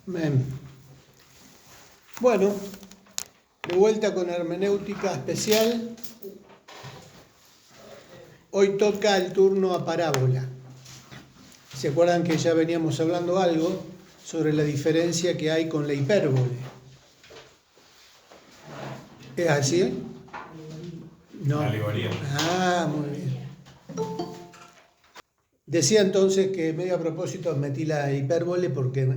Amén. Bueno, de vuelta con hermenéutica especial. Hoy toca el turno a parábola. ¿Se acuerdan que ya veníamos hablando algo sobre la diferencia que hay con la hipérbole? ¿Es así? No. La alegoría. Ah, muy bien. Decía entonces que medio a propósito metí la hipérbole porque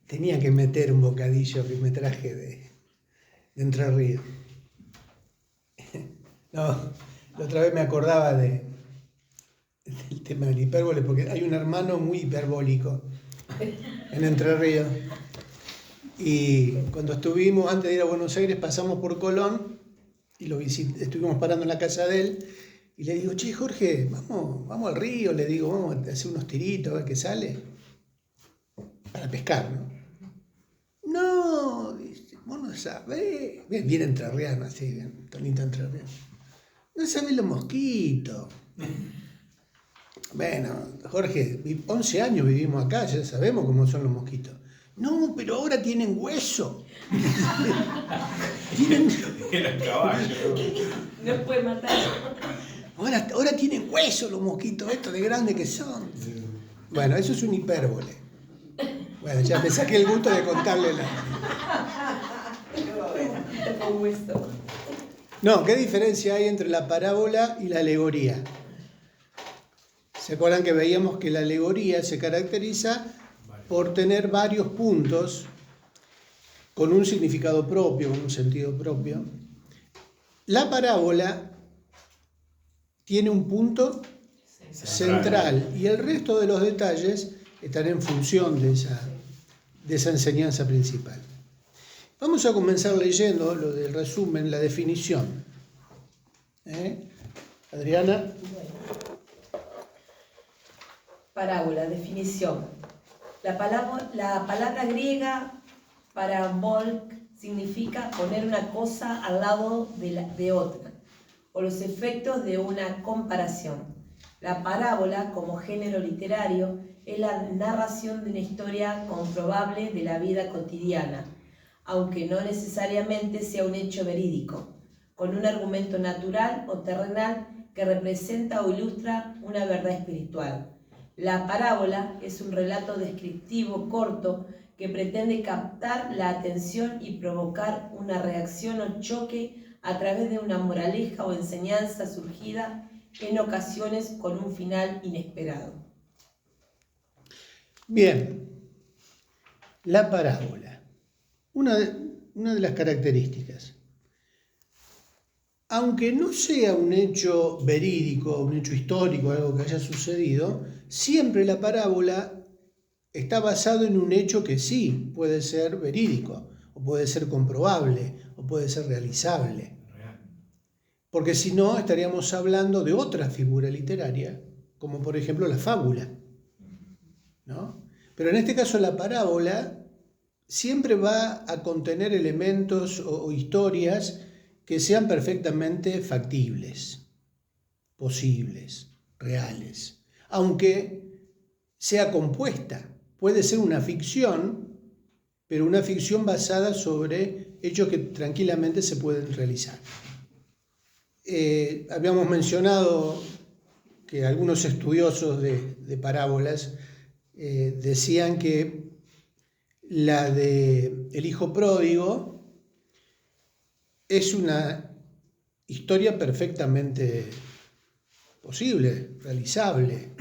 tenía que meter un bocadillo que me traje de Entre Ríos. No, la otra vez me acordaba del tema de la hipérbole porque hay un hermano muy hiperbólico en Entre Ríos. Y cuando estuvimos, antes de ir a Buenos Aires, pasamos por Colón y estuvimos parando en la casa de él. Y le digo, che, Jorge, vamos al río, le digo, vamos a hacer unos tiritos, a ver qué sale. Para pescar, ¿no? No, dice, vos no sabés. Bien entrerriano, así, bien, tonito entrerriano. No sabés los mosquitos. Bueno, Jorge, 11 años vivimos acá, ya sabemos cómo son los mosquitos. No, pero ahora tienen hueso. Era el caballo. No puede matar. Ahora tienen hueso los mosquitos, estos de grandes que son. Bueno, eso es un hipérbole. Bueno, ya me saqué el gusto de contarle Con hueso. No, ¿qué diferencia hay entre la parábola y la alegoría? ¿Se acuerdan que veíamos que la alegoría se caracteriza por tener varios puntos con un significado propio, con un sentido propio? La parábola tiene un punto central y el resto de los detalles están en función de esa enseñanza principal. Vamos a comenzar leyendo lo del resumen, la definición. Adriana. Parábola, definición. La palabra griega parabol significa poner una cosa al lado de otra, o los efectos de una comparación. La parábola, como género literario, es la narración de una historia comprobable de la vida cotidiana, aunque no necesariamente sea un hecho verídico, con un argumento natural o terrenal que representa o ilustra una verdad espiritual. La parábola es un relato descriptivo corto que pretende captar la atención y provocar una reacción o choque a través de una moraleja o enseñanza surgida en ocasiones con un final inesperado. Bien, la parábola. Una de las características. Aunque no sea un hecho verídico, un hecho histórico, algo que haya sucedido, siempre la parábola está basado en un hecho que sí puede ser verídico, o puede ser comprobable, o puede ser realizable. Porque si no, estaríamos hablando de otra figura literaria, como por ejemplo la fábula, ¿no? Pero en este caso la parábola siempre va a contener elementos o historias que sean perfectamente factibles, posibles, reales, aunque sea compuesta. Puede ser una ficción, pero una ficción basada sobre hechos que tranquilamente se pueden realizar. Habíamos mencionado que algunos estudiosos de parábolas decían que la de El hijo pródigo es una historia perfectamente posible, realizable,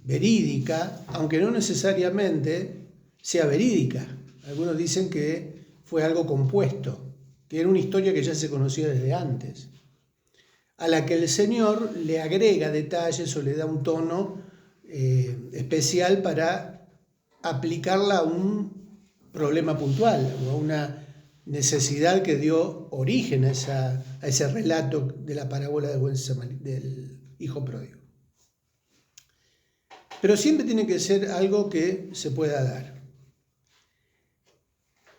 verídica, aunque no necesariamente sea verídica. Algunos dicen que fue algo compuesto, que era una historia que ya se conocía desde antes, a la que el Señor le agrega detalles o le da un tono especial para aplicarla a un problema puntual o a una necesidad que dio origen a ese relato de la parábola del hijo pródigo. Pero siempre tiene que ser algo que se pueda dar.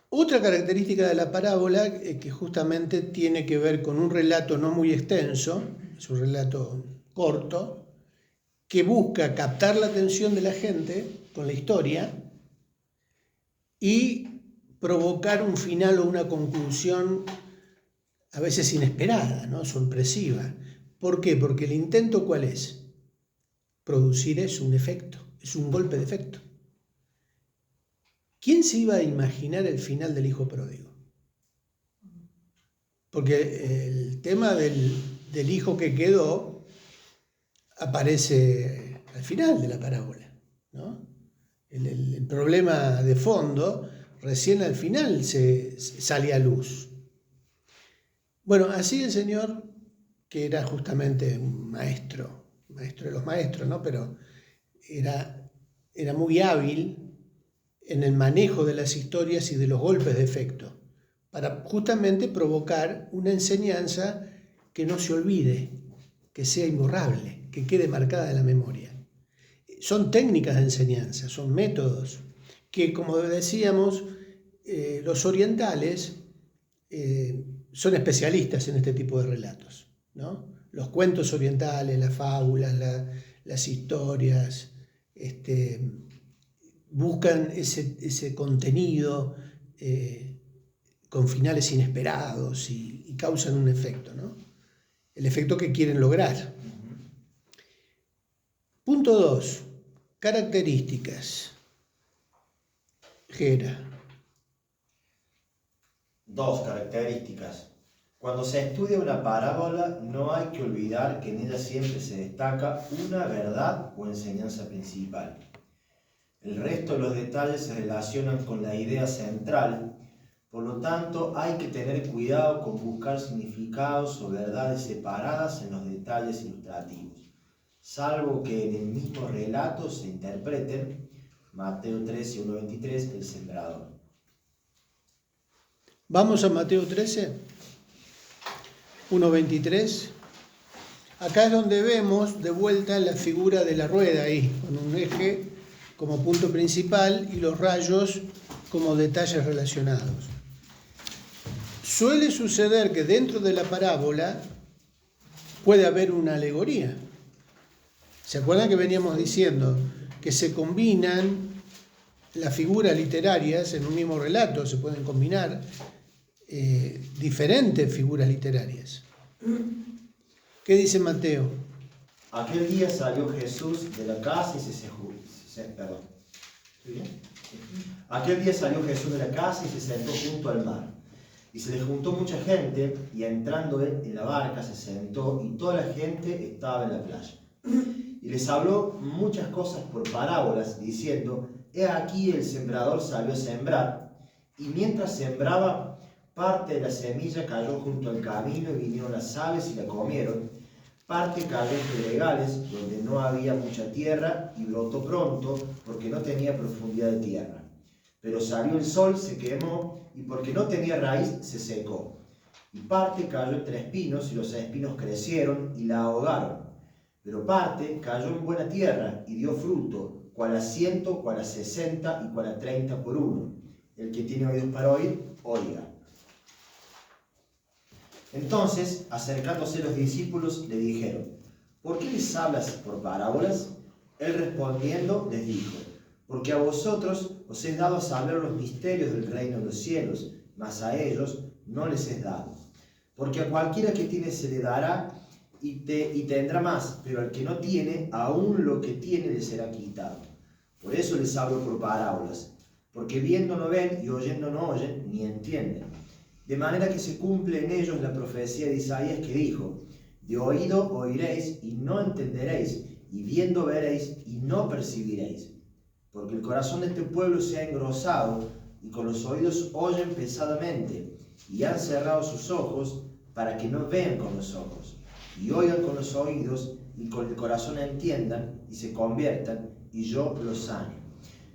Otra característica de la parábola que justamente tiene que ver con un relato no muy extenso, es un relato corto, que busca captar la atención de la gente con la historia, y provocar un final o una conclusión a veces inesperada, ¿no? Sorpresiva. ¿Por qué? Porque el intento, ¿cuál es? Producir es un efecto, es un golpe de efecto. ¿Quién se iba a imaginar el final del hijo pródigo? Porque el tema del hijo que quedó aparece al final de la parábola, ¿no? El problema de fondo recién al final se sale a luz. Bueno, así el Señor, que era justamente un maestro de los maestros, ¿no? Pero era muy hábil en el manejo de las historias y de los golpes de efecto, para justamente provocar una enseñanza que no se olvide, que sea imborrable, que quede marcada en la memoria. Son técnicas de enseñanza, son métodos que, como decíamos, los orientales son especialistas en este tipo de relatos, ¿no? Los cuentos orientales, las fábulas, las historias, buscan ese contenido con finales inesperados y causan un efecto, ¿no? El efecto que quieren lograr. Punto 2. Características. Gera. 2 características. Cuando se estudia una parábola, no hay que olvidar que en ella siempre se destaca una verdad o enseñanza principal. El resto de los detalles se relacionan con la idea central, por lo tanto hay que tener cuidado con buscar significados o verdades separadas en los detalles ilustrativos, salvo que en el mismo relato se interpreten Mateo 13, 1-23, el sembrador. Vamos a Mateo 13, 1-23. Acá es donde vemos de vuelta la figura de la rueda ahí, con un eje como punto principal y los rayos como detalles relacionados. Suele suceder que dentro de la parábola puede haber una alegoría. ¿Se acuerdan que veníamos diciendo que se combinan las figuras literarias en un mismo relato? Se pueden combinar diferentes figuras literarias. ¿Qué dice Mateo? Aquel día salió Jesús de la casa y Aquel día salió Jesús de la casa y se sentó junto al mar. Y se le juntó mucha gente, y entrando él en la barca se sentó, y toda la gente estaba en la playa. Y les habló muchas cosas por parábolas, diciendo: He aquí el sembrador salió a sembrar, y mientras sembraba, parte de la semilla cayó junto al camino, y vinieron las aves y la comieron. Parte cayó en pedregales, donde no había mucha tierra, y brotó pronto, porque no tenía profundidad de tierra. Pero salió el sol, se quemó, y porque no tenía raíz, se secó. Y parte cayó entre espinos, y los espinos crecieron y la ahogaron. Pero parte cayó en buena tierra, y dio fruto, cual a 100, cual a 60, y cual a 30 por uno. El que tiene oídos para oír, oiga. Entonces, acercándose los discípulos, le dijeron: ¿Por qué les hablas por parábolas? Él respondiendo les dijo: Porque a vosotros os es dado saber los misterios del reino de los cielos, mas a ellos no les es dado. Porque a cualquiera que tiene se le dará y tendrá más, pero al que no tiene, aún lo que tiene le será quitado. Por eso les hablo por parábolas, porque viendo no ven y oyendo no oyen, ni entienden. De manera que se cumple en ellos la profecía de Isaías que dijo: De oído oiréis y no entenderéis, y viendo veréis y no percibiréis. Porque el corazón de este pueblo se ha engrosado, y con los oídos oyen pesadamente, y han cerrado sus ojos, para que no vean con los ojos, y oigan con los oídos, y con el corazón entiendan, y se conviertan, y yo los sane.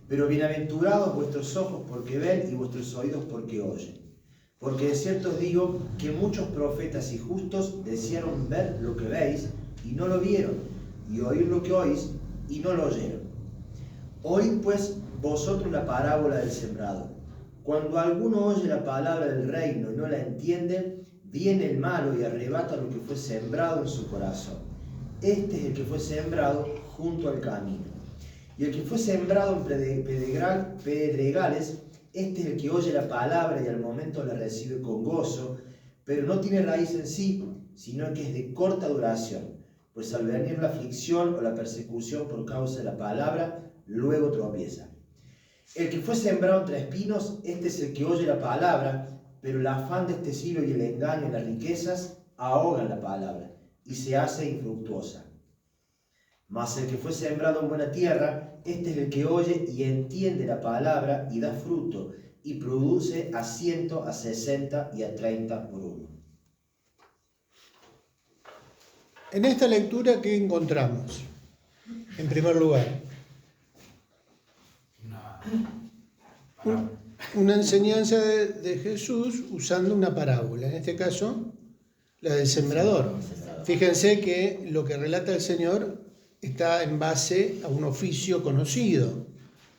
Pero bienaventurados vuestros ojos porque ven, y vuestros oídos porque oyen. Porque de cierto os digo que muchos profetas y justos desearon ver lo que veis, y no lo vieron, y oír lo que oís, y no lo oyeron. Oíd pues vosotros la parábola del sembrador. Cuando alguno oye la palabra del reino y no la entiende, viene el malo y arrebata lo que fue sembrado en su corazón. Este es el que fue sembrado junto al camino. Y el que fue sembrado en pedregales Este es el que oye la palabra y al momento la recibe con gozo, pero no tiene raíz en sí, sino que es de corta duración, pues al venir la aflicción o la persecución por causa de la palabra, luego tropieza. El que fue sembrado entre espinos, este es el que oye la palabra, pero el afán de este siglo y el engaño y las riquezas ahogan la palabra y se hace infructuosa. Mas el que fue sembrado en buena tierra, este es el que oye y entiende la palabra y da fruto, y produce a 100, a 60 y a 30 por uno. En esta lectura, ¿qué encontramos? En primer lugar, una enseñanza de Jesús usando una parábola, en este caso, la del sembrador. Fíjense que lo que relata el Señor está en base a un oficio conocido.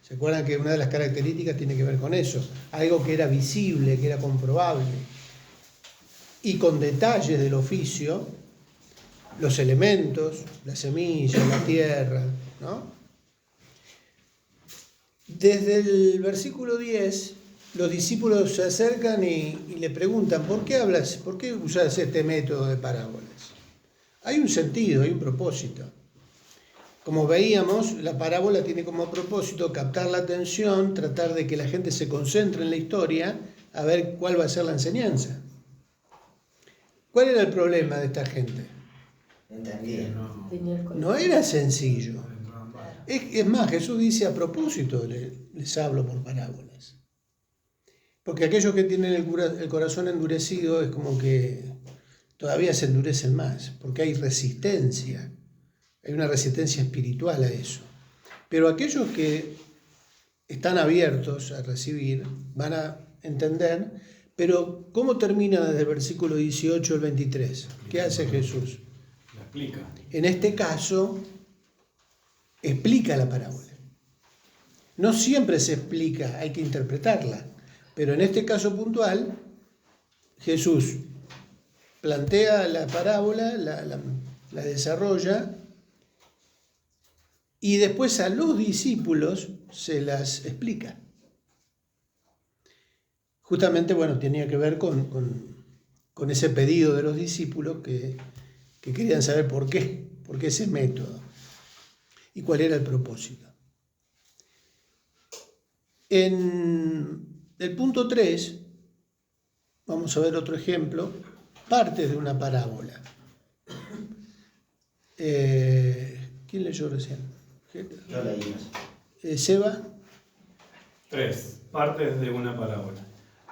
¿Se acuerdan que una de las características tiene que ver con eso? Algo que era visible, que era comprobable. Y con detalles del oficio, los elementos, la semilla, la tierra, ¿no? Desde el versículo 10, los discípulos se acercan y le preguntan, ¿por qué hablas? ¿Por qué usas este método de parábolas? Hay un sentido, hay un propósito. Como veíamos, la parábola tiene como propósito captar la atención, tratar de que la gente se concentre en la historia, a ver cuál va a ser la enseñanza. ¿Cuál era el problema de esta gente? ¿Entendí? No era sencillo. Es más, Jesús dice a propósito, les hablo por parábolas. Porque aquellos que tienen el corazón endurecido es como que todavía se endurecen más, porque hay resistencia. Hay una resistencia espiritual a eso. Pero aquellos que están abiertos a recibir van a entender. Pero ¿cómo termina desde el versículo 18 al 23? ¿Qué hace Jesús? La explica. En este caso, explica la parábola. No siempre se explica, hay que interpretarla. Pero en este caso puntual, Jesús plantea la parábola, la desarrolla, y después a los discípulos se las explica. Justamente, bueno, tenía que ver con ese pedido de los discípulos que querían saber por qué ese método y cuál era el propósito. En el punto 3, vamos a ver otro ejemplo, partes de una parábola. ¿Quién leyó recién? Yo leí. Seba. 3. Partes de una parábola.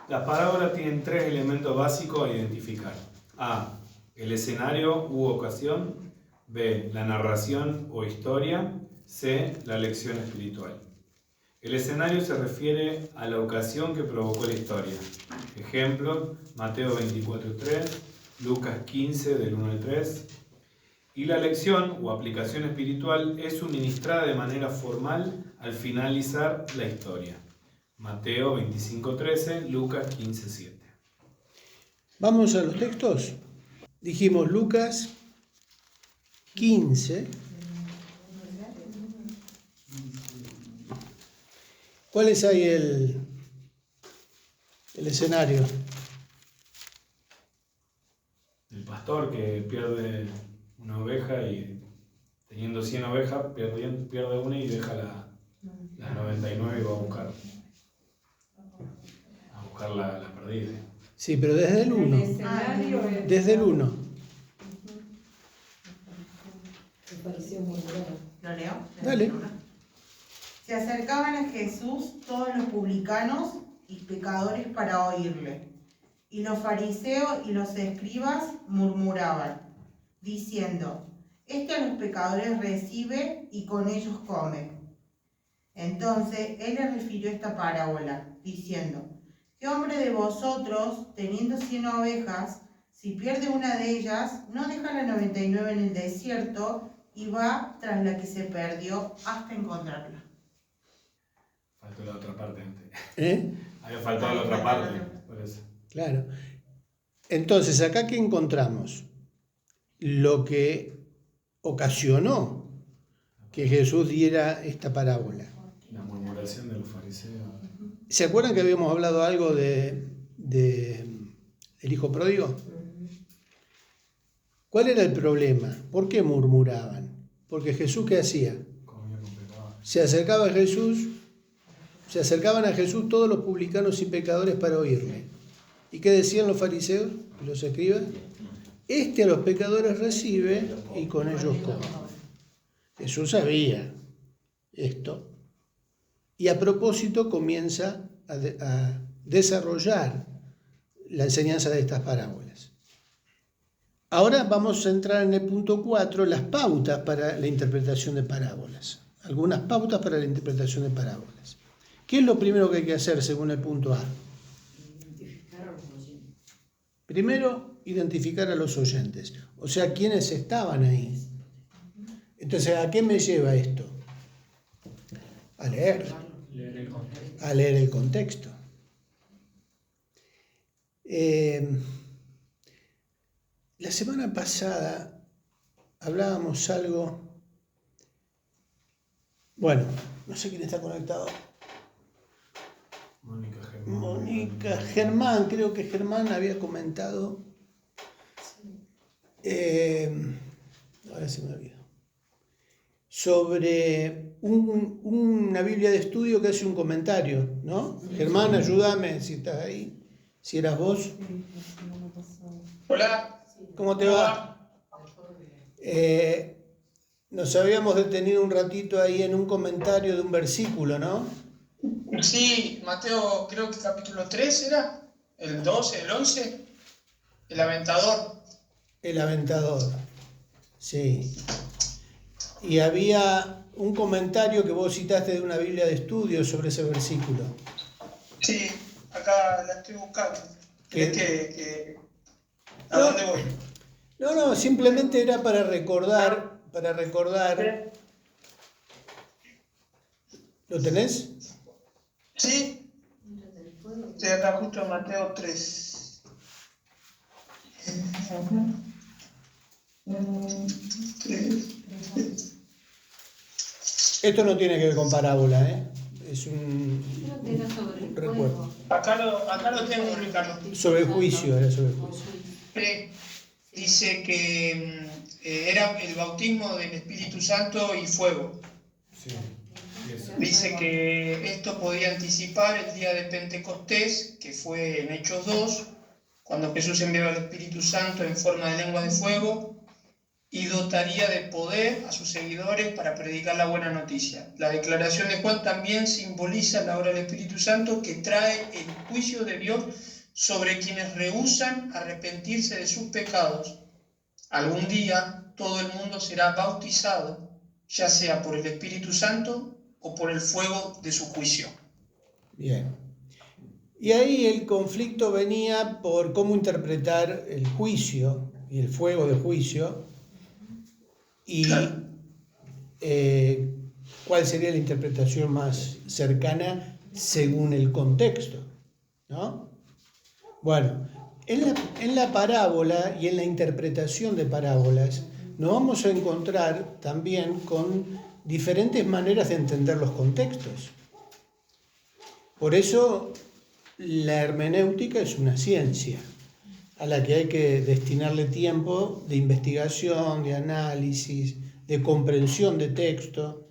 Las parábolas tienen 3 elementos básicos a identificar. A. El escenario u ocasión. B. La narración o historia. C. La lección espiritual. El escenario se refiere a la ocasión que provocó la historia. Ejemplo, Mateo 24:3, Lucas 15 del 1 al 3. Y la lección o aplicación espiritual es suministrada de manera formal al finalizar la historia. Mateo 25:13, Lucas 15:7. Vamos a los textos. Dijimos Lucas 15. ¿Cuál es ahí el escenario? El pastor que pierde una oveja y teniendo 100 ovejas pierde una y deja las 99 y va a buscar la perdida. Sí, pero desde el 1. Desde el 1. ¿Lo leo? Dale. Se acercaban a Jesús todos los publicanos y pecadores para oírle. Y los fariseos y los escribas murmuraban, diciendo, este a los pecadores recibe y con ellos come. Entonces él les refirió esta parábola, diciendo, ¿qué hombre de vosotros, teniendo 100 ovejas, si pierde una de ellas, no deja la 99 en el desierto y va tras la que se perdió hasta encontrarla? Faltó la otra parte antes. Había faltado la otra parte, por eso. Claro. Entonces, acá ¿qué encontramos? Lo que ocasionó que Jesús diera esta parábola. La murmuración de los fariseos. ¿Se acuerdan que habíamos hablado algo del hijo pródigo? ¿Cuál era el problema? ¿Por qué murmuraban? Porque Jesús, ¿qué hacía? Se acercaban a Jesús todos los publicanos y pecadores para oírle. ¿Y qué decían los fariseos y los escribas? A los pecadores recibe y con ellos come. Jesús sabía esto. Y a propósito comienza a desarrollar la enseñanza de estas parábolas. Ahora vamos a entrar en el punto 4, las pautas para la interpretación de parábolas. Algunas pautas para la interpretación de parábolas. ¿Qué es lo primero que hay que hacer según el punto A? Primero, identificar a los oyentes. O sea, ¿quiénes estaban ahí? Entonces, ¿a qué me lleva esto? A leer el contexto. La semana pasada hablábamos algo. Bueno, no sé quién está conectado. Mónica Germán, creo que Germán había comentado. Ahora se me olvidó. Sobre una Biblia de estudio que hace un comentario, ¿no? Germán, ayúdame si estás ahí. Si eras vos. Hola. ¿Cómo te va? Nos habíamos detenido un ratito ahí en un comentario de un versículo, ¿no? Sí, Mateo, creo que capítulo 3 era, el 12, el 11, el aventador. El aventador, sí. Y había un comentario que vos citaste de una Biblia de estudio sobre ese versículo. Sí, acá la estoy buscando. ¿Crees que ¿a dónde voy? No, simplemente era para recordar. ¿Lo tenés? Sí, estoy acá justo en Mateo 3. Esto no tiene que ver con parábola, ¿eh? Es un recuerdo. Acá lo tengo, Ricardo. Sobre el juicio, era sobre el juicio. Dice que era el bautismo del Espíritu Santo y fuego. Sí. Dice que esto podía anticipar el día de Pentecostés, que fue en Hechos 2, cuando Jesús envió al Espíritu Santo en forma de lengua de fuego y dotaría de poder a sus seguidores para predicar la buena noticia. La declaración de Juan también simboliza la obra del Espíritu Santo que trae el juicio de Dios sobre quienes rehúsan arrepentirse de sus pecados. Algún día todo el mundo será bautizado, ya sea por el Espíritu Santo o por el fuego de su juicio. Bien. Y ahí el conflicto venía por cómo interpretar el juicio y el fuego del juicio y cuál sería la interpretación más cercana según el contexto, ¿no? Bueno, en la parábola y en la interpretación de parábolas nos vamos a encontrar también con diferentes maneras de entender los contextos. Por eso la hermenéutica es una ciencia a la que hay que destinarle tiempo de investigación, de análisis, de comprensión de texto.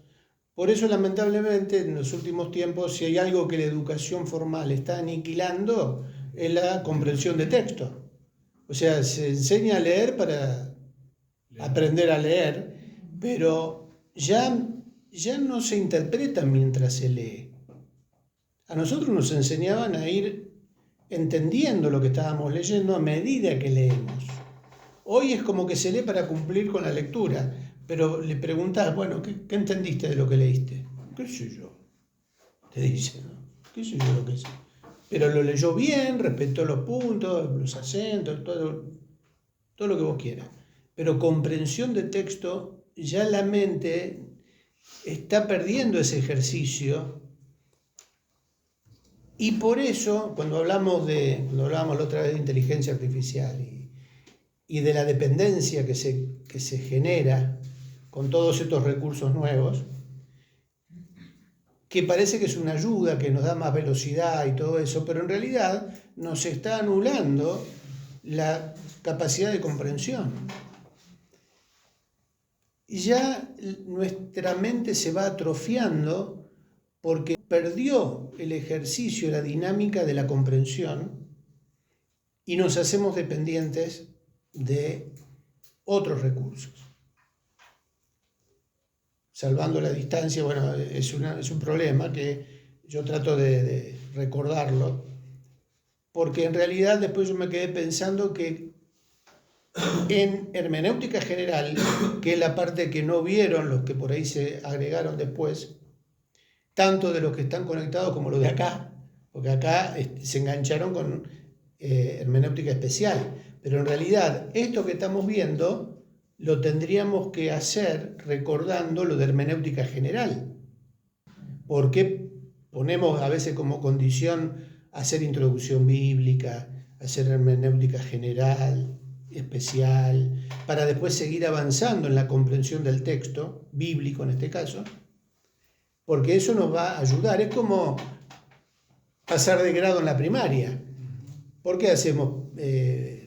Por eso, lamentablemente, en los últimos tiempos, si hay algo que la educación formal está aniquilando, es la comprensión de texto. O sea, se enseña a leer para aprender a leer, pero ya no se interpreta mientras se lee. A nosotros nos enseñaban a ir entendiendo lo que estábamos leyendo a medida que leemos. Hoy es como que se lee para cumplir con la lectura, pero le preguntás, bueno, ¿qué entendiste de lo que leíste? ¿Qué sé yo? Te dicen, ¿no? ¿Qué sé yo lo que sé? Pero lo leyó bien, respetó los puntos, los acentos, todo lo que vos quieras. Pero comprensión de texto, ya la mente está perdiendo ese ejercicio. Y por eso, cuando hablábamos la otra vez de inteligencia artificial y de la dependencia que se genera con todos estos recursos nuevos, que parece que es una ayuda, que nos da más velocidad y todo eso, pero en realidad nos está anulando la capacidad de comprensión. Y ya nuestra mente se va atrofiando porque perdió el ejercicio, la dinámica de la comprensión y nos hacemos dependientes de otros recursos. Salvando la distancia, bueno, es un problema que yo trato de recordarlo, porque en realidad después yo me quedé pensando que en hermenéutica general, que es la parte que no vieron los que por ahí se agregaron después, tanto de los que están conectados como los de acá, porque acá se engancharon con hermenéutica especial, pero en realidad esto que estamos viendo lo tendríamos que hacer recordando lo de hermenéutica general. Porque ponemos a veces como condición hacer introducción bíblica, hacer hermenéutica general, especial, para después seguir avanzando en la comprensión del texto, bíblico en este caso, porque eso nos va a ayudar. Es como pasar de grado en la primaria. ¿Por qué hacemos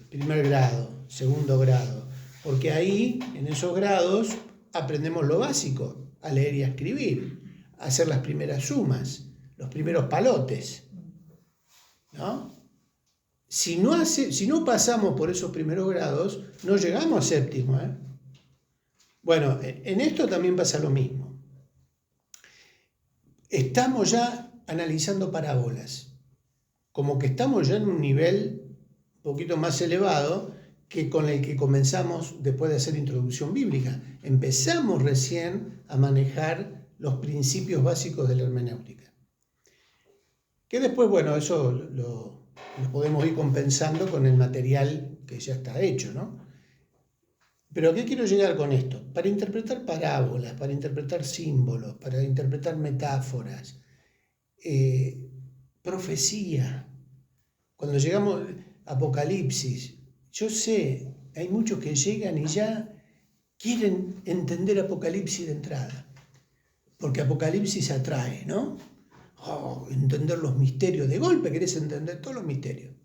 primer grado, segundo grado? Porque ahí, en esos grados, aprendemos lo básico, a leer y a escribir, a hacer las primeras sumas, los primeros palotes, ¿no? Si no pasamos por esos primeros grados, no llegamos a séptimo, ¿eh? Bueno, en esto también pasa lo mismo. Estamos ya analizando parábolas, como que estamos ya en un nivel un poquito más elevado que con el que comenzamos después de hacer introducción bíblica. Empezamos recién a manejar los principios básicos de la hermenéutica. Que después, bueno, eso lo podemos ir compensando con el material que ya está hecho, ¿no? Pero ¿a qué quiero llegar con esto? Para interpretar parábolas, para interpretar símbolos, para interpretar metáforas, profecía. Cuando llegamos a Apocalipsis, yo sé, hay muchos que llegan y ya quieren entender Apocalipsis de entrada, porque Apocalipsis atrae, ¿no? Entender los misterios, de golpe querés entender todos los misterios.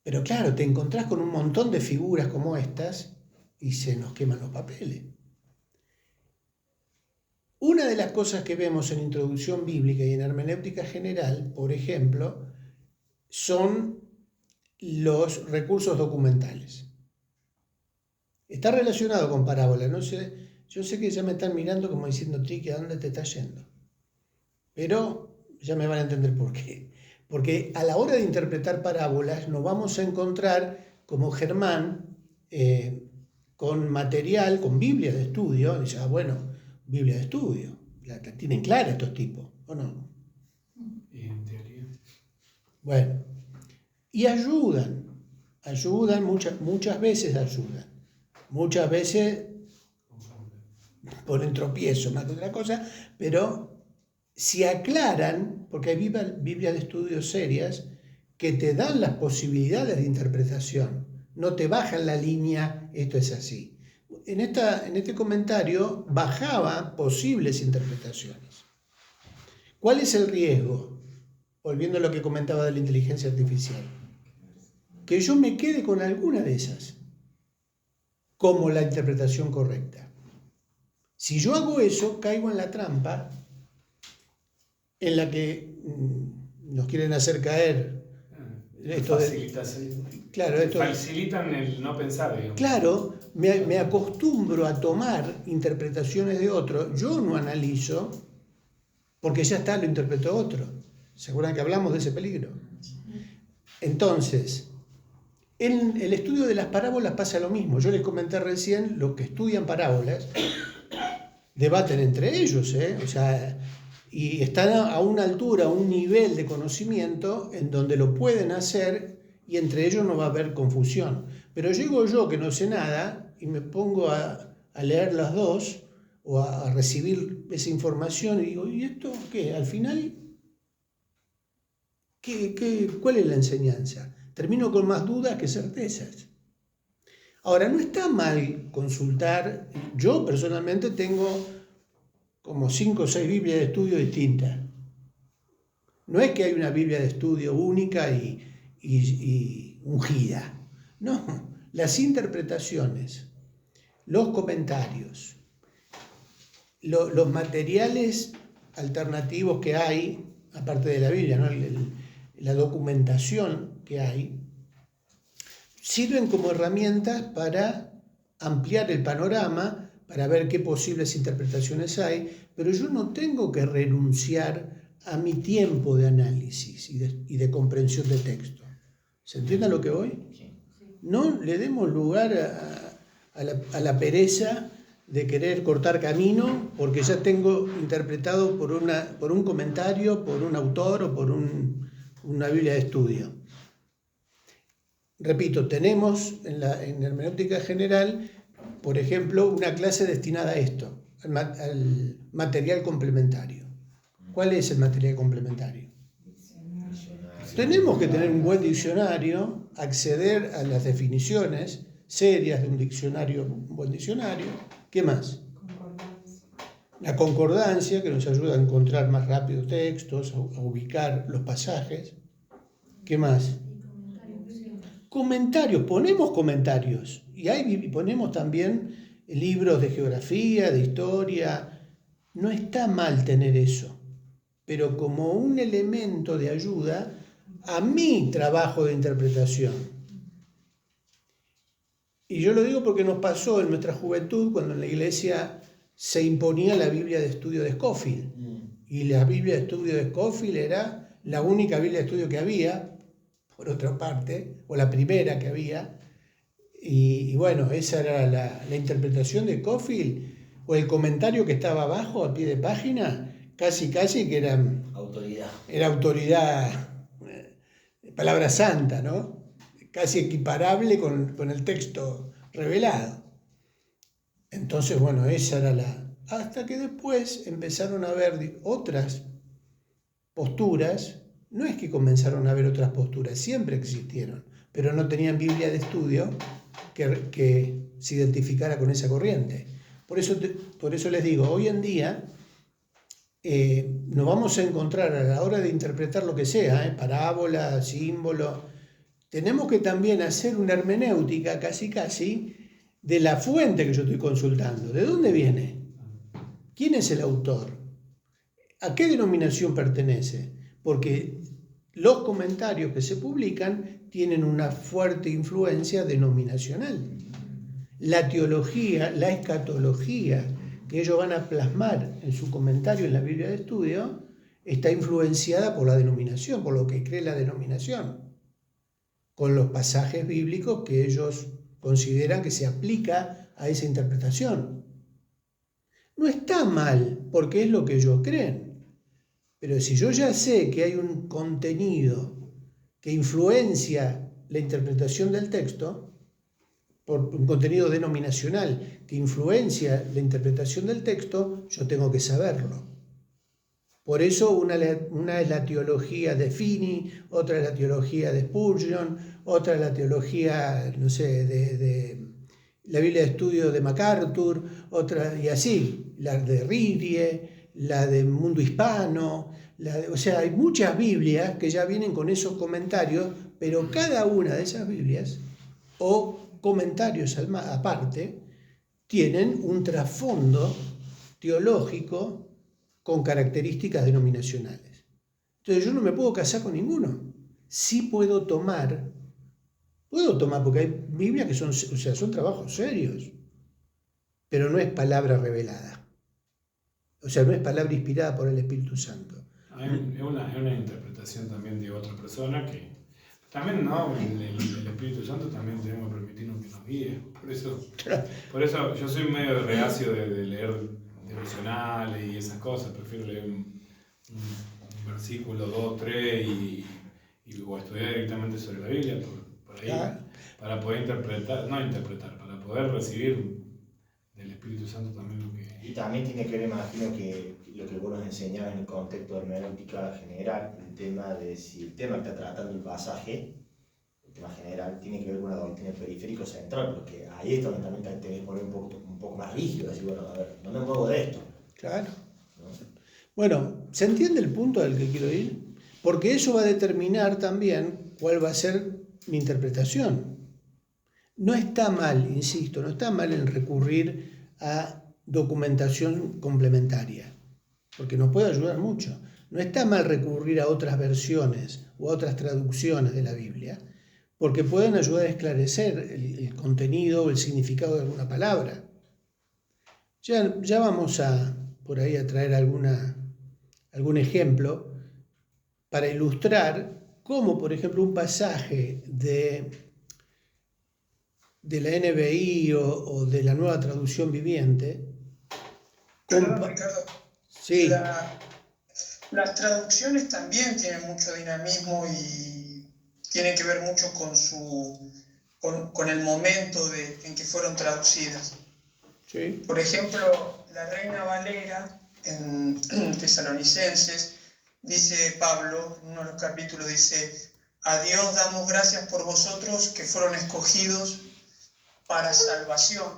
Pero claro, te encontrás con un montón de figuras como estas y se nos queman los papeles. Una de las cosas que vemos en introducción bíblica y en hermenéutica general, por ejemplo, son los recursos documentales. Está relacionado con parábolas, no sé, yo sé que ya me están mirando como diciendo, Triqui, ¿a dónde te estás yendo? Pero ya me van a entender por qué. Porque a la hora de interpretar parábolas nos vamos a encontrar, como Germán, con material, con Biblia de estudio. Dice, bueno, Biblia de estudio, la tienen clara estos tipos, ¿o no? Y en teoría. Bueno. Y ayudan muchas veces ayudan. Muchas veces ponen tropiezo más que otra cosa, pero si aclaran, porque hay Biblia de estudios serias que te dan las posibilidades de interpretación, no te bajan la línea, esto es así. En este comentario bajaba posibles interpretaciones. ¿Cuál es el riesgo? Volviendo a lo que comentaba de la inteligencia artificial. Que yo me quede con alguna de esas como la interpretación correcta. Si yo hago eso, caigo en la trampa en la que nos quieren hacer caer. Facilitan el no pensar, digamos. Claro, me acostumbro a tomar interpretaciones de otro, yo no analizo, porque ya está, lo interpretó otro. ¿Se acuerdan que hablamos de ese peligro? Entonces, en el estudio de las parábolas pasa lo mismo. Yo les comenté recién, los que estudian parábolas debaten entre ellos, o sea, y están a una altura, a un nivel de conocimiento en donde lo pueden hacer y entre ellos no va a haber confusión. Pero llego yo que no sé nada y me pongo a leer las dos o a recibir esa información y digo, ¿y esto qué? Al final, ¿cuál es la enseñanza? Termino con más dudas que certezas. Ahora, no está mal consultar. Yo personalmente tengo como 5 o 6 Biblias de estudio distintas. No es que hay una Biblia de estudio única y ungida. No, las interpretaciones, los comentarios, los materiales alternativos que hay, aparte de la Biblia, ¿no? La documentación que hay, sirven como herramientas para ampliar el panorama, para ver qué posibles interpretaciones hay, pero yo no tengo que renunciar a mi tiempo de análisis y de comprensión de texto. ¿Se entiende a lo que voy? No le demos lugar a la pereza de querer cortar camino porque ya tengo interpretado por un comentario, por un autor o por una Biblia de estudio. Repito, tenemos en hermenéutica general, por ejemplo, una clase destinada a esto, al material complementario. ¿Cuál es el material complementario? Tenemos que tener un buen diccionario, acceder a las definiciones serias de un diccionario, un buen diccionario. ¿Qué más? La concordancia, que nos ayuda a encontrar más rápido textos, a ubicar los pasajes. ¿Qué más? Comentarios, ponemos comentarios. Y ponemos también libros de geografía, de historia. No está mal tener eso, pero como un elemento de ayuda a mi trabajo de interpretación. Y yo lo digo porque nos pasó en nuestra juventud, cuando en la iglesia se imponía la Biblia de estudio de Scofield. Y la Biblia de estudio de Scofield era la única Biblia de estudio que había, por otra parte, o la primera que había. Y bueno, esa era la interpretación de Scofield, o el comentario que estaba abajo, a pie de página, casi que era autoridad, palabra santa, ¿no? Casi equiparable con el texto revelado. Entonces, bueno, esa era hasta que después empezaron a haber otras posturas. No es que comenzaron a haber otras posturas, siempre existieron, pero no tenían Biblia de estudio que se identificara con esa corriente. Por eso les digo, hoy en día nos vamos a encontrar a la hora de interpretar lo que sea, parábola, símbolo, tenemos que también hacer una hermenéutica casi de la fuente que yo estoy consultando. ¿De dónde viene? ¿Quién es el autor? ¿A qué denominación pertenece? Porque los comentarios que se publican tienen una fuerte influencia denominacional. La teología, la escatología que ellos van a plasmar en su comentario en la Biblia de estudio está influenciada por la denominación, por lo que cree la denominación, con los pasajes bíblicos que ellos consideran que se aplica a esa interpretación. No está mal, porque es lo que ellos creen. Pero si yo ya sé que hay un contenido que influencia la interpretación del texto, por un contenido denominacional que influencia la interpretación del texto, yo tengo que saberlo. Por eso una es la teología de Finney, otra es la teología de Spurgeon, otra es la teología, no sé, de la Biblia de estudio de MacArthur, otra, y así, la de Ridley, la de Mundo Hispano, o sea, hay muchas Biblias que ya vienen con esos comentarios, pero cada una de esas Biblias, o comentarios aparte, tienen un trasfondo teológico con características denominacionales. Entonces yo no me puedo casar con ninguno. Sí puedo tomar porque hay Biblias que son trabajos serios, pero no es palabra revelada. O sea, no es palabra inspirada por el Espíritu Santo. Es una interpretación también de otra persona que también, ¿no? El Espíritu Santo también tenemos que permitirnos que nos guíe. Por eso yo soy medio reacio de leer devocionales y esas cosas. Prefiero leer un versículo, 2, 3 o estudiar directamente sobre la Biblia por ahí, para poder para poder recibir del Espíritu Santo también lo que... Y también tiene que ver, imagino, que lo que vos nos enseñabas en el contexto de hermenéutica general, el tema de si el tema que está tratando el pasaje, el tema general, tiene que ver con una doctrina periférico central, porque ahí es donde también te debes poner un poco más rígido, decir, bueno, a ver, no me muevo de esto. Claro. Bueno, ¿se entiende el punto al que quiero ir? Porque eso va a determinar también cuál va a ser mi interpretación. No está mal, insisto, no está mal en recurrir a documentación complementaria, porque nos puede ayudar mucho. No está mal recurrir a otras versiones o a otras traducciones de la Biblia, porque pueden ayudar a esclarecer el contenido o el significado de alguna palabra. Ya vamos por ahí a traer algún ejemplo para ilustrar cómo, por ejemplo, un pasaje de la NBI o de la Nueva Traducción Viviente. Perdón, Ricardo. Sí. Las traducciones también tienen mucho dinamismo y tienen que ver mucho con el momento en que fueron traducidas. Sí. Por ejemplo, la Reina Valera en Tesalonicenses, dice Pablo, en uno de los capítulos dice: a Dios damos gracias por vosotros que fueron escogidos para salvación.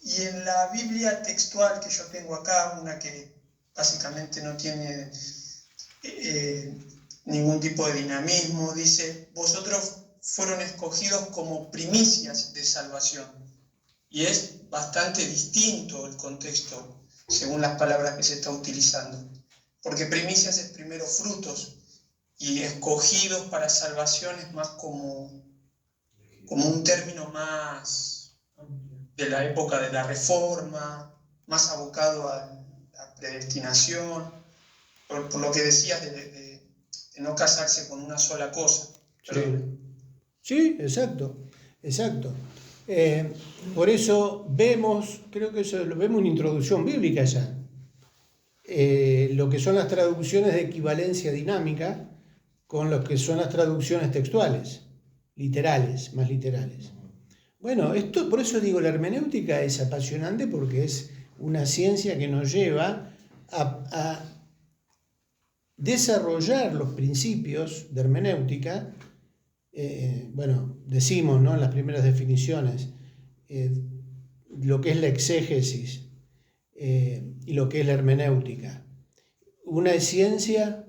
Y en la Biblia textual que yo tengo acá, una que básicamente no tiene ningún tipo de dinamismo, dice: vosotros fueron escogidos como primicias de salvación. Y es bastante distinto el contexto según las palabras que se está utilizando, porque primicias es primero frutos y escogidos para salvación es más como un término más de la época de la Reforma, más abocado a la predestinación, por lo que decías de no casarse con una sola cosa. Sí, exacto. Por eso vemos, creo que eso lo vemos en introducción bíblica ya, lo que son las traducciones de equivalencia dinámica con lo que son las traducciones textuales, literales, más literales. Bueno, por eso digo, la hermenéutica es apasionante porque es una ciencia que nos lleva a desarrollar los principios de hermenéutica. Decimos, ¿no?, en las primeras definiciones, lo que es la exégesis y lo que es la hermenéutica. Una es ciencia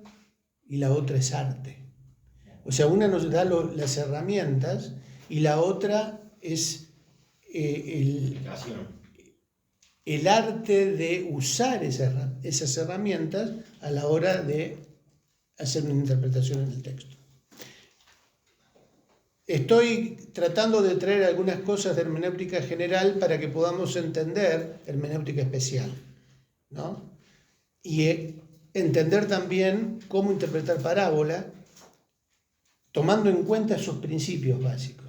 y la otra es arte. O sea, una nos da las herramientas y la otra es el arte de usar esas herramientas a la hora de hacer una interpretación en el texto. Estoy tratando de traer algunas cosas de hermenéutica general para que podamos entender hermenéutica especial, ¿no? Y entender también cómo interpretar parábola, tomando en cuenta esos principios básicos.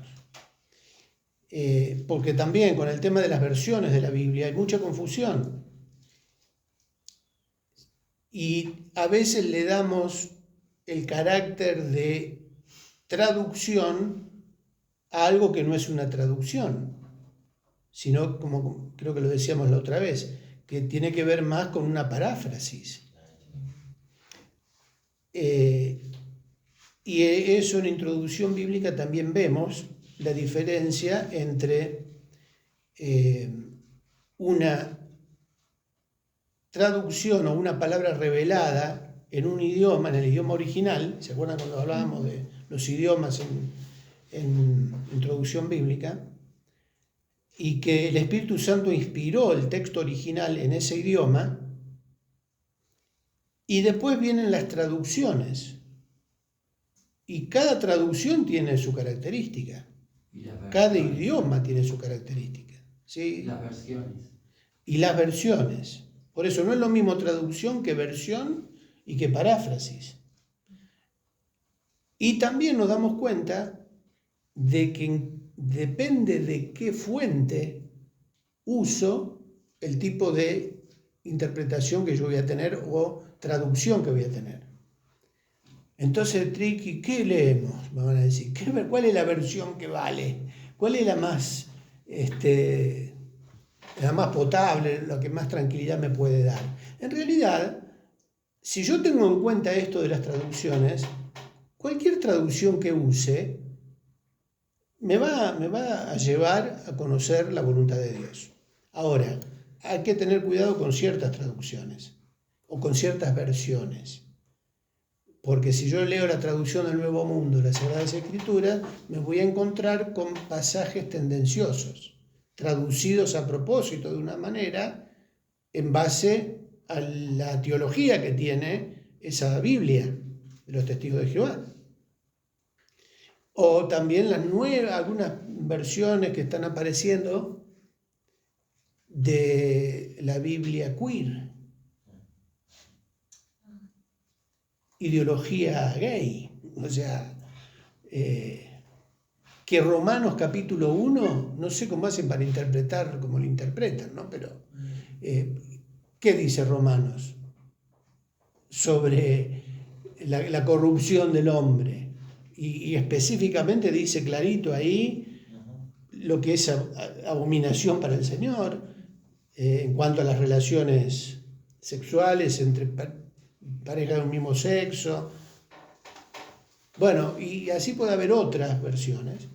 Porque también con el tema de las versiones de la Biblia hay mucha confusión. Y a veces le damos el carácter de traducción a algo que no es una traducción, sino, como creo que lo decíamos la otra vez, que tiene que ver más con una paráfrasis. Y eso en introducción bíblica también vemos la diferencia entre una traducción o una palabra revelada en un idioma, en el idioma original. ¿Se acuerdan cuando hablábamos de los idiomas en introducción bíblica? Y que el Espíritu Santo inspiró el texto original en ese idioma, y después vienen las traducciones. Y cada traducción tiene su característica. Cada idioma tiene su característica. ¿Sí? Y las versiones. Por eso no es lo mismo traducción que versión y que paráfrasis. Y también nos damos cuenta de que depende de qué fuente uso el tipo de interpretación que yo voy a tener o traducción que voy a tener. Entonces, Triqui, ¿qué leemos? Me van a decir, ¿cuál es la versión que vale? ¿Cuál es la más potable, la que más tranquilidad me puede dar? En realidad, si yo tengo en cuenta esto de las traducciones, cualquier traducción que use me va a llevar a conocer la voluntad de Dios. Ahora, hay que tener cuidado con ciertas traducciones. o con ciertas versiones. Porque si yo leo la traducción del Nuevo Mundo de las Sagradas Escrituras, me voy a encontrar con pasajes tendenciosos, traducidos a propósito de una manera en base a la teología que tiene esa Biblia de los Testigos de Jehová. O también algunas versiones que están apareciendo de la Biblia queer, ideología gay, o sea, que Romanos capítulo 1, no sé cómo hacen para interpretar como lo interpretan, ¿no? Pero, ¿qué dice Romanos sobre la corrupción del hombre? Y específicamente dice clarito ahí lo que es abominación para el Señor en cuanto a las relaciones sexuales entre parejas de un mismo sexo. Bueno, y así puede haber otras versiones.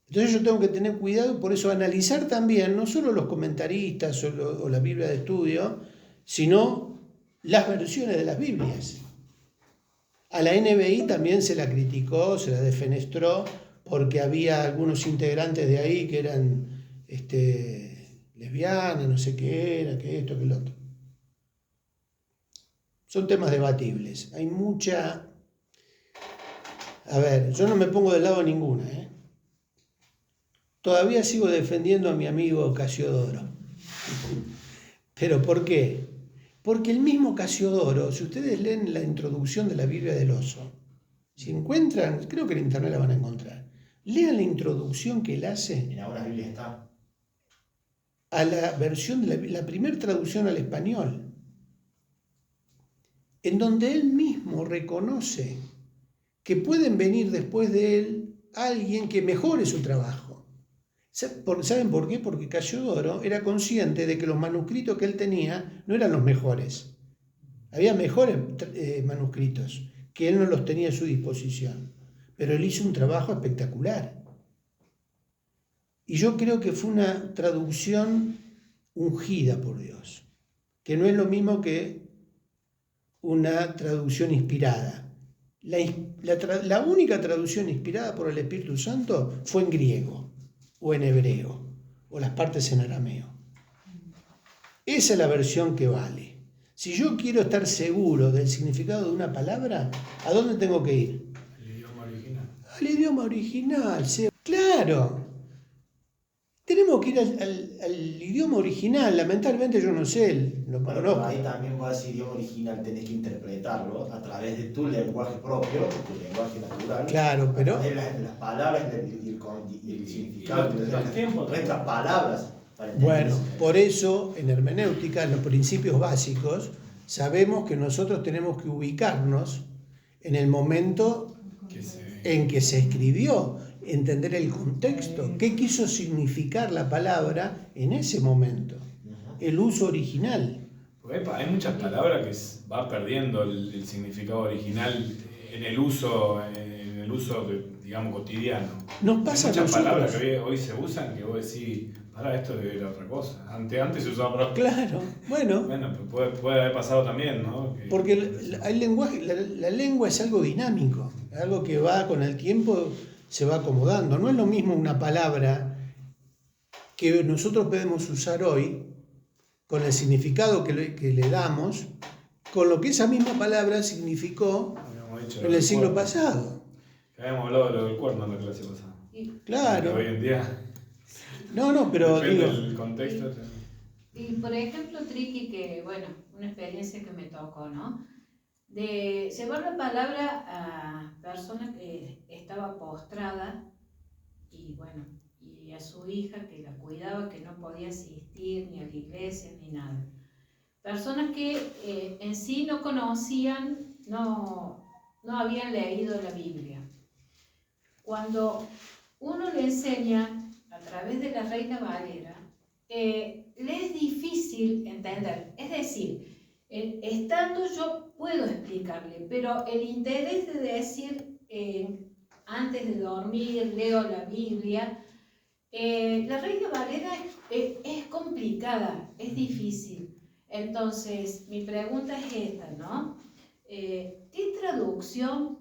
Entonces yo tengo que tener cuidado y por eso analizar también no solo los comentaristas o la Biblia de estudio, sino las versiones de las Biblias. A la NBI también se la criticó, se la defenestró, porque había algunos integrantes de ahí que eran lesbianas, no sé qué era, que esto, que lo otro. Son temas debatibles. Hay mucha... A ver, yo no me pongo del lado de ninguna, ¿eh? Todavía sigo defendiendo a mi amigo Casiodoro. ¿Pero por qué? Porque el mismo Casiodoro, si ustedes leen la introducción de la Biblia del Oso, si encuentran, creo que en internet la van a encontrar, lean la introducción que él hace. En algunas Biblias está. A la versión de la primera traducción al español, en donde él mismo reconoce que pueden venir después de él alguien que mejore su trabajo. ¿Saben por qué? Porque Casiodoro era consciente de que los manuscritos que él tenía no eran los mejores. Había mejores manuscritos que él no los tenía a su disposición. Pero él hizo un trabajo espectacular. Y yo creo que fue una traducción ungida por Dios, que no es lo mismo que una traducción inspirada. La única traducción inspirada por el Espíritu Santo fue en griego, o en hebreo, o las partes en arameo. Esa es la versión que vale. Si yo quiero estar seguro del significado de una palabra, ¿a dónde tengo que ir? El idioma original. Al idioma original, claro. Tenemos que ir al idioma original. Lamentablemente yo no sé, lo Bueno, conozco. ahí también vos ese idioma original tenés que interpretarlo a través de tu lenguaje propio, tu lenguaje natural. Claro, pero... A través de las palabras y el significado. los tiempos nuestras palabras. Para Bueno, entender eso. por eso en hermenéutica, en los principios básicos, sabemos que nosotros tenemos que ubicarnos en el momento en que se escribió, entender el contexto, qué quiso significar la palabra en ese momento, el uso original. Porque hay muchas palabras que va perdiendo el significado original en el uso digamos, cotidiano. Nos pasa a Hay muchas nosotros. palabras que hoy se usan que vos decís, pará, esto debe ir a otra cosa. Antes se usaba para... Claro, bueno, Bueno, pues puede haber pasado también, ¿no? porque el lenguaje, la lengua es algo dinámico, algo que va con el tiempo, se va acomodando. No es lo mismo una palabra que nosotros podemos usar hoy con el significado que le damos, con lo que esa misma palabra significó en el siglo pasado. Habíamos hablado de lo del cuerno en la clase pasada. Claro. Hoy en día, No, pero depende digo, del contexto. Y por ejemplo, Triqui, que bueno, una experiencia que me tocó, ¿no? De llevar la palabra a persona que estaba postrada y bueno, y a su hija que la cuidaba, que no podía asistir ni a la iglesia ni nada. Personas que en sí no conocían, no habían leído la Biblia. Cuando uno le enseña a través de la Reina Valera, le es difícil entender. Es decir, estando yo puedo explicarle, pero el interés de decir antes de dormir leo la Biblia, la Reina Valera es complicada, es difícil. Entonces, mi pregunta es esta, ¿no? ¿Qué traducción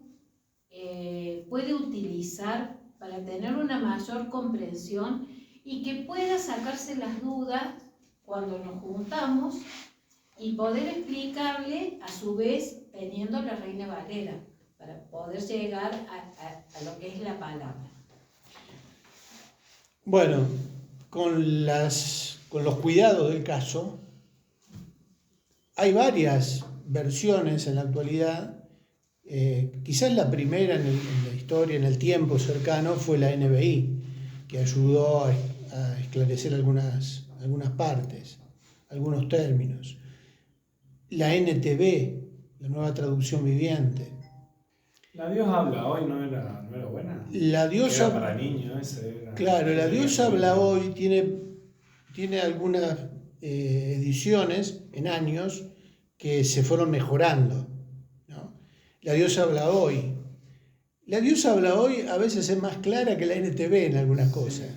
puede utilizar para tener una mayor comprensión y que pueda sacarse las dudas cuando nos juntamos y poder explicarle a su vez teniendo la Reina Valera para poder llegar a lo que es la palabra? Bueno, con los cuidados del caso, hay varias versiones en la actualidad. Quizás la primera en la historia, en el tiempo cercano, fue la NBI, que ayudó a esclarecer algunas partes, algunos términos. La NTV, la Nueva Traducción Viviente. La Dios habla hoy, ¿no era buena? La Dios Era para niños, ese era. Claro, la Dios habla hoy tiene algunas ediciones en años que se fueron mejorando, ¿no? La Dios habla hoy. La Dios habla hoy a veces es más clara que la NTV en algunas cosas.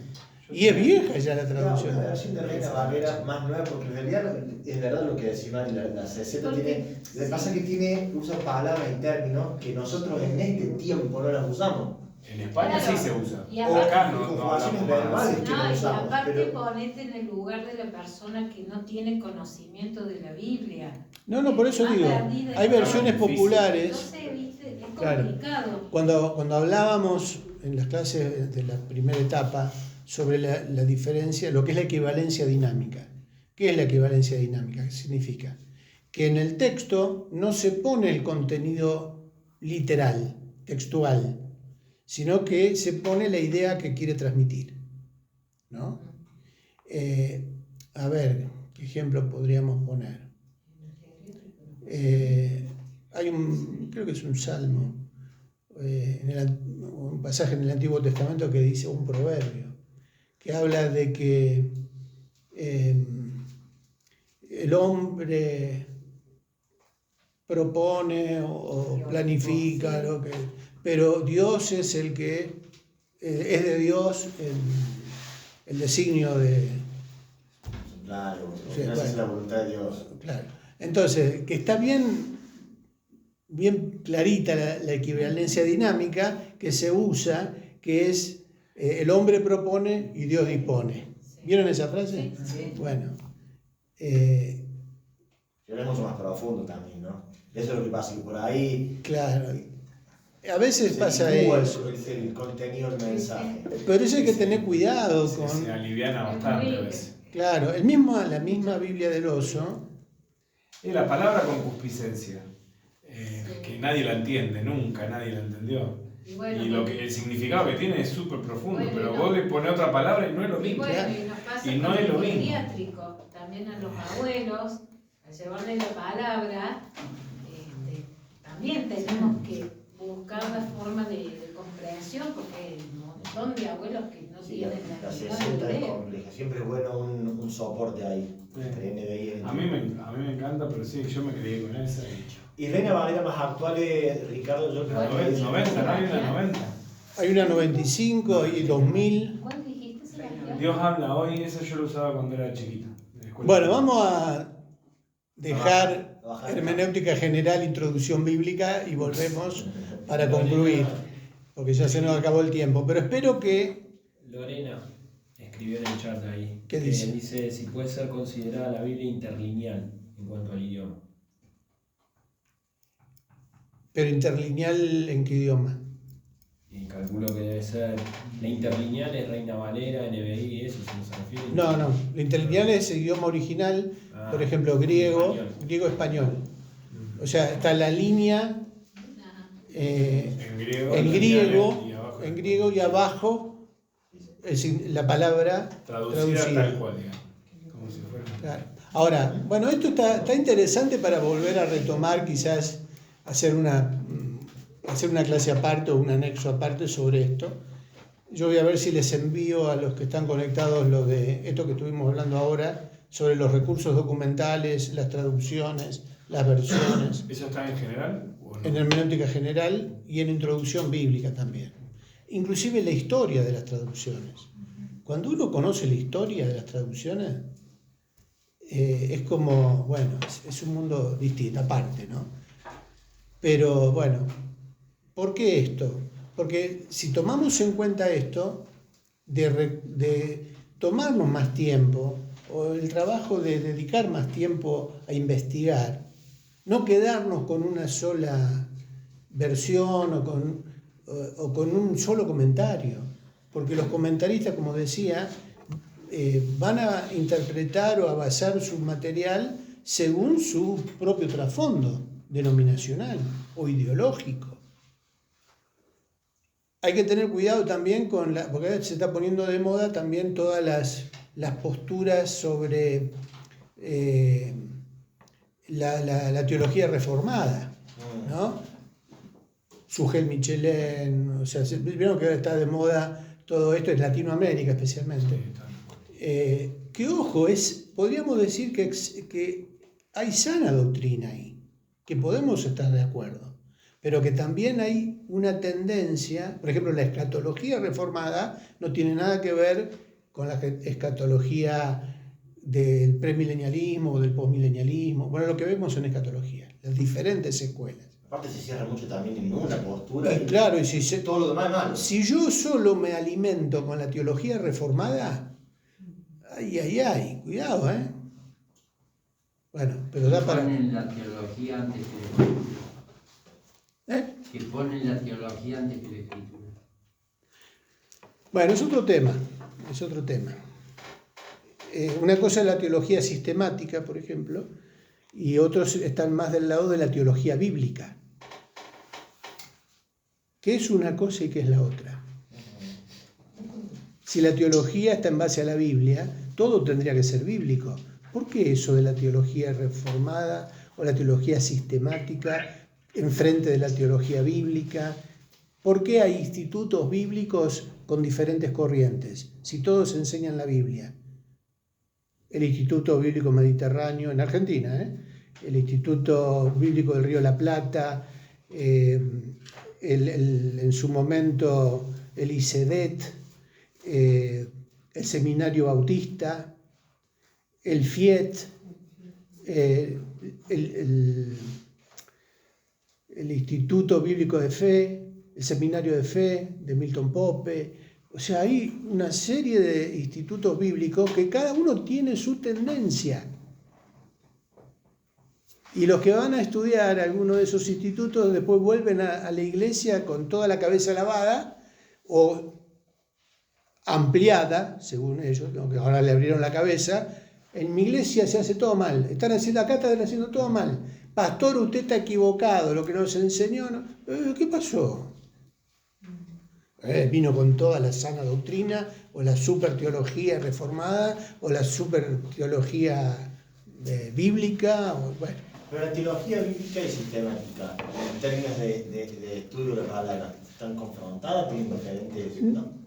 Y es vieja ya la traducción. Una versión de Reina Valera más nueva, porque en realidad es verdad lo que decía Mari, la 60 tiene. Lo que pasa es que usa palabras y términos que nosotros en este tiempo no las usamos. En España Claro. sí se usa. Y aparte- Acá no Conjugaciones hablamos verbales. más. que no No, y usamos, aparte pero- ponete en el lugar de la persona que no tiene conocimiento de la Biblia. No, por eso Más digo, perdida. hay versiones Difícil. populares. Entonces, viste, es Claro. complicado. Cuando hablábamos en las clases de la primera etapa sobre la diferencia, lo que es la equivalencia dinámica. ¿Qué es la equivalencia dinámica? ¿Qué significa? Que en el texto no se pone el contenido literal, textual, sino que se pone la idea que quiere transmitir, ¿no? A ver, ¿qué ejemplo podríamos poner? Hay creo que es un salmo, un pasaje en el Antiguo Testamento que dice un proverbio, que habla de que el hombre propone o planifica, pero Dios es el que es de Dios el designio de... Claro, Sí, esa es bueno. la voluntad de Dios. Claro. Entonces, que está bien clarita la equivalencia dinámica que se usa, que es el hombre propone y Dios dispone. ¿Vieron esa frase? Sí. Bueno, Pero es mucho más profundo también, ¿no? Eso es lo que pasa, que por ahí claro. A veces se pasa licúa eso, el contenido del mensaje. pero eso hay que tener cuidado con... Se aliviana bastante a veces. Claro, la misma Biblia del Oso, Es la palabra concupiscencia, que nadie la entiende, nunca nadie la entendió. Y bueno, Y el significado que tiene es súper profundo, Bueno, pero no. vos le pones otra palabra y no es lo y mismo. bueno, claro. y nos pasa Y no con es lo el mismo. pediátrico, también a los abuelos, al llevarle la palabra, también tenemos que buscar la forma de comprensión, porque hay un montón de abuelos que no Sí, tienen la la 60 menor es idea. compleja, siempre es bueno un soporte ahí, entre NBI y A mí me encanta, pero sí, yo me crié con esa. Y Reina Valera más actual es, Ricardo, yo La creo que es 90, ¿no hay una 90? hay una 95 y 2000. ¿Cuál dijiste, Sebastián? Dios habla hoy, esa yo lo usaba cuando era chiquita. en la escuela. Bueno, vamos a dejar bajar. hermenéutica general, introducción bíblica y volvemos para concluir, porque ya se nos acabó el tiempo. Pero espero que... Lorena escribió en el chat ahí. ¿Qué que dice? Dice si puede ser considerada la Biblia interlineal en cuanto al idioma. Pero interlineal, ¿en qué idioma? Y calculo que debe ser. La interlineal es Reina Valera, NBI, eso se nos refiere. No, la interlineal es el idioma original, Ah, por ejemplo, griego, español. español. O sea, está la línea Ajá. En griego. en la griego, y abajo. en griego y abajo la palabra Traducida tal cual, digamos. Como si fuera. Claro. Ahora, bueno, esto está interesante para volver a retomar, quizás hacer una clase aparte o un anexo aparte sobre esto. Yo voy a ver si les envío a los que están conectados lo de esto que estuvimos hablando ahora, sobre los recursos documentales, las traducciones, las versiones, ¿Eso está en general? ¿O no? en hermenéutica general y en introducción bíblica también. Inclusive la historia de las traducciones. Cuando uno conoce la historia de las traducciones, es como, bueno, es un mundo distinto, aparte, ¿no? Pero bueno, ¿por qué esto? Porque si tomamos en cuenta esto, de tomarnos más tiempo, o el trabajo de dedicar más tiempo a investigar, no quedarnos con una sola versión o con un solo comentario, porque los comentaristas, como decía, van a interpretar o a basar su material según su propio trasfondo denominacional o ideológico. Hay que tener cuidado también porque ahora se está poniendo de moda también todas las posturas sobre la teología reformada, ¿no? Sugel Michelén, o sea, vieron que ahora está de moda todo esto en Latinoamérica especialmente. Que ojo, podríamos decir que hay sana doctrina ahí, que podemos estar de acuerdo, pero que también hay una tendencia, por ejemplo, la escatología reformada no tiene nada que ver con la escatología del premilenialismo o del postmilenialismo, bueno, lo que vemos en escatología, las diferentes escuelas. Aparte se cierra mucho también en una postura. Y claro, y todo lo demás es malo. Si yo solo me alimento con la teología reformada, ay, cuidado, ¿eh? Bueno, pero da para... Ponen la teología antes que la escritura. Que ponen la teología antes que la escritura. Bueno, es otro tema. Una cosa es la teología sistemática, por ejemplo, y otros están más del lado de la teología bíblica. ¿Qué es una cosa y qué es la otra? Si la teología está en base a la Biblia, todo tendría que ser bíblico. ¿Por qué eso de la teología reformada o la teología sistemática enfrente de la teología bíblica? ¿Por qué hay institutos bíblicos con diferentes corrientes, si todos enseñan la Biblia? El Instituto Bíblico Mediterráneo en Argentina, el Instituto Bíblico del Río de la Plata, en su momento el ICEDET, el Seminario Bautista, el FIET, el Instituto Bíblico de Fe, el Seminario de Fe de Milton Pope. O sea, hay una serie de institutos bíblicos que cada uno tiene su tendencia. Y los que van a estudiar alguno de esos institutos después vuelven a la iglesia con toda la cabeza lavada o ampliada, según ellos, que ahora le abrieron la cabeza. En mi iglesia se hace todo mal. Están haciendo todo mal. Pastor, usted está equivocado. Lo que nos enseñó, ¿no? ¿Qué pasó? Vino con toda la sana doctrina, o la super teología reformada, o la super teología bíblica, o bueno. Pero la teología bíblica y sistemática, en términos de estudio de la palabra, ¿están confrontadas? ¿Tienen diferentes?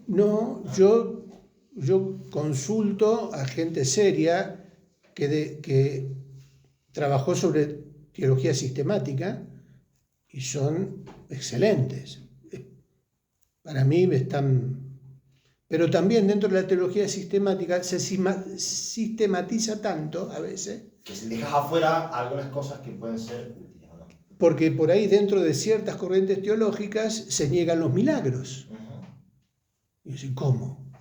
No, yo consulto a gente seria que trabajó sobre teología sistemática y son excelentes. Para mí están... Pero también dentro de la teología sistemática se sistematiza tanto a veces... Que se dejas afuera algunas cosas que pueden ser útiles, ¿no? Porque por ahí dentro de ciertas corrientes teológicas se niegan los milagros. Y yo digo, ¿cómo?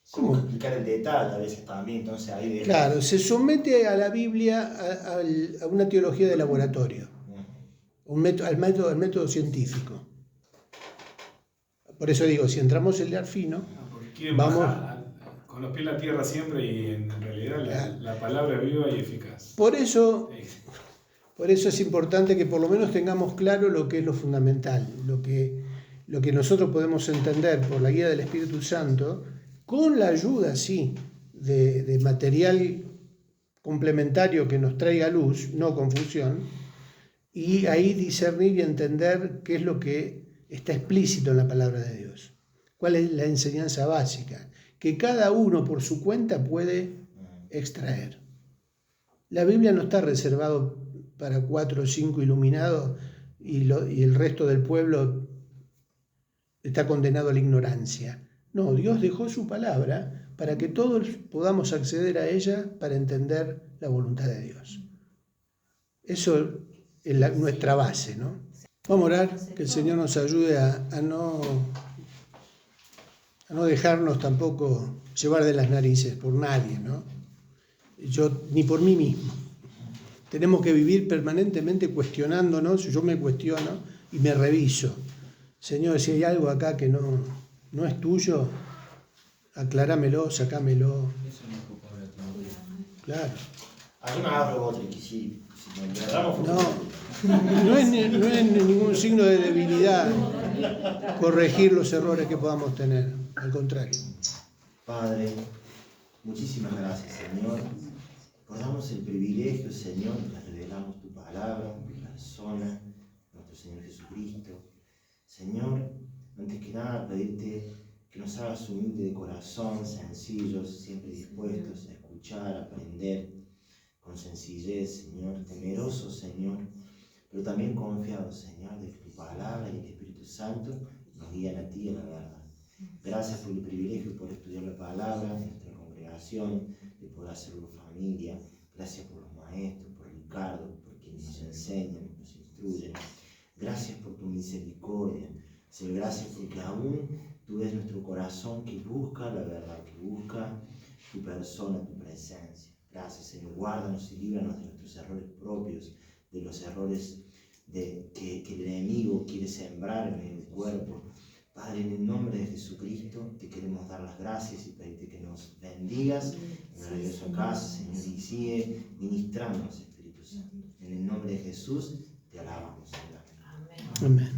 ¿Cómo explicar el detalle a veces también? Entonces ahí dejas... Claro, se somete a la Biblia a una teología de laboratorio, al método científico. Por eso digo, si entramos en el fino, vamos con los pies en la tierra siempre y en realidad la palabra es viva y eficaz. Por eso es importante que por lo menos tengamos claro lo que es lo fundamental, lo que nosotros podemos entender por la guía del Espíritu Santo, con la ayuda, sí, de material complementario que nos traiga luz, no confusión, y ahí discernir y entender qué es lo que está explícito en la palabra de Dios. ¿Cuál es la enseñanza básica? Que cada uno por su cuenta puede extraer. La Biblia no está reservado para 4 o 5 iluminados y el resto del pueblo está condenado a la ignorancia. No, Dios dejó su palabra para que todos podamos acceder a ella para entender la voluntad de Dios. Eso es nuestra base, ¿no? Vamos a orar, que el Señor nos ayude a no dejarnos tampoco llevar de las narices por nadie, ¿no? Yo, ni por mí mismo. Tenemos que vivir permanentemente cuestionándonos. Yo me cuestiono y me reviso. Señor, si hay algo acá que no es tuyo, acláramelo, sacámelo. Claro. Aquí me agarro otro que si me enredamos... No es ningún signo de debilidad corregir los errores que podamos tener. Al contrario. Padre, muchísimas gracias, Señor. Por darnos el privilegio, Señor, de revelarnos tu palabra, tu persona, nuestro Señor Jesucristo. Señor, antes que nada, pedirte que nos hagas humildes de corazón, sencillos, siempre dispuestos a escuchar, a aprender, con sencillez, Señor, temerosos, Señor, pero también confiados, Señor, de que tu palabra y el Espíritu Santo nos guían a ti y a la verdad. Gracias por el privilegio de poder estudiar la palabra en nuestra congregación, de poder hacerlo en familia. Gracias por los maestros, por Ricardo, por quienes nos enseñan, nos instruyen. Gracias por tu misericordia. Señor, gracias porque aún tú ves nuestro corazón que busca la verdad, que busca tu persona, tu presencia. Gracias, Señor. Guárdanos y líbranos de nuestros errores propios, de los errores que el enemigo quiere sembrar en el cuerpo. Padre, en el nombre de Jesucristo, te queremos dar las gracias y pedirte que nos bendigas en el regreso a casa, Señor, y sigue ministrándonos, Espíritu Santo. En el nombre de Jesús, te alabamos, Señor. Amén.